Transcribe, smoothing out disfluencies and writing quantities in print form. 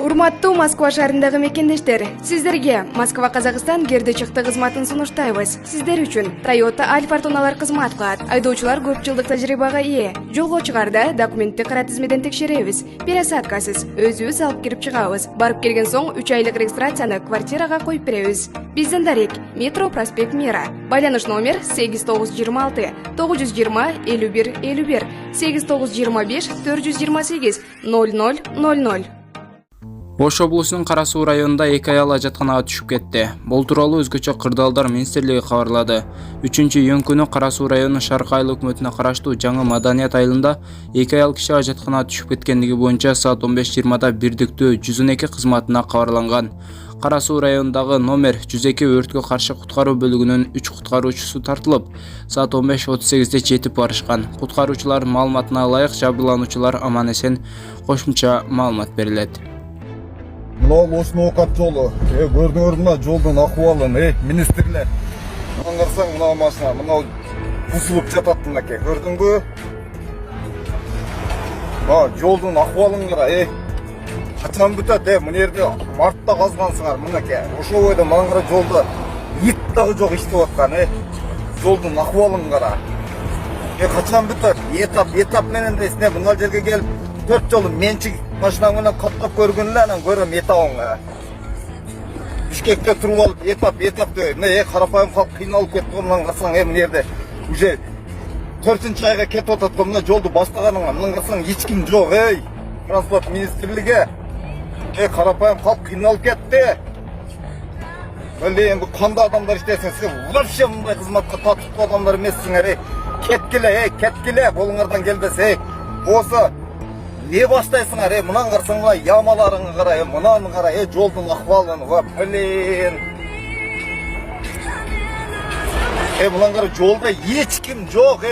Урматтуу Москва шаарындагы мекендештер, сиздерге Москва Казакстан керди чыкты кызматын сунуштайбыз. Сиздер үчүн Toyota Alfa тоналар кызмат кылат. Айдоочулар көп жылдык тажрыйбага ээ. Жолго чыгарда документти кара тизмеден текшеребиз. Пересадкасыз өзүбүз алып кирип чыгабыз. Барып келген соң 3 айлык регистрацияны квартирага коюп беребиз. Бизден дарек Метро проспект Мира. Байланыш номер 8926 920 51 51 8925 428 0000. Ош облусунун Кара Суу районунда 2 аял ажатканага түшүп кетти. Бул тууралуу өзгөчө Кырдаалдар министрлиги кабарлады. 3-июнь күнү Кара Суу районунун Шаркы айыл өкмөтүнө караштуу Жаңы Маданият айылында 2 аял киши ажатканага түшүп кеткендиги боюнча саат 15:20 бирдиктүү 112 кызматына кабарланган. Кара Суу районундагы номер 102 өрткө каршы куткаруу бөлүгүнүн 3 куткаруучусу тартылып, саат 15:38 жетип барышкан. Куткаруучулар маалыматына ылайык жабырлануучулар аман-эсен. Кошумча маалымат берилет. Мынау осыны оқат жолы. Көрдіңіз мына жолдың ахуалын, министрлер. Мынау қарасаң, мынау машина, мынау бұзылып жатады мынакей. Көрдің бе? Жолдың ахуалын қара, Қачан бітеді, мына жерде мартта қазғансыңар мынакей. Ошо ойда маңғыра жолда ит дағы жоқ иштеп жатқан, Жолдың ахуалын қара. Қачан бітеді? Етап менен дейсіне мына жерге келіп 4 жолы меншік машинаңынан қаптап көргенлерінен көрем етауыңа. Бішкекте тұрып алып, етап дөй. Қарапайым халық қиналып кетті ғымнан қарсаң, мына жерде уже 4-ші айға кетіп отады мына жолды бастағаныңа. Мынан қарсаң, ешкім жоқ, Транспорт министрлігі. Қарапайым халық қиналып кетті. Бұл қандай адамдар іштесің, сіз вообще мұндай қызматқа татықты адамдар емессіңер, кеткеле, болыңардан келбесе, осы не баштайсыңар, мұнан қарсың ба, ямаларыңы қара, мұнан қара, жолдың ахвалын, мұнан қара, жолда ешкім жоқ,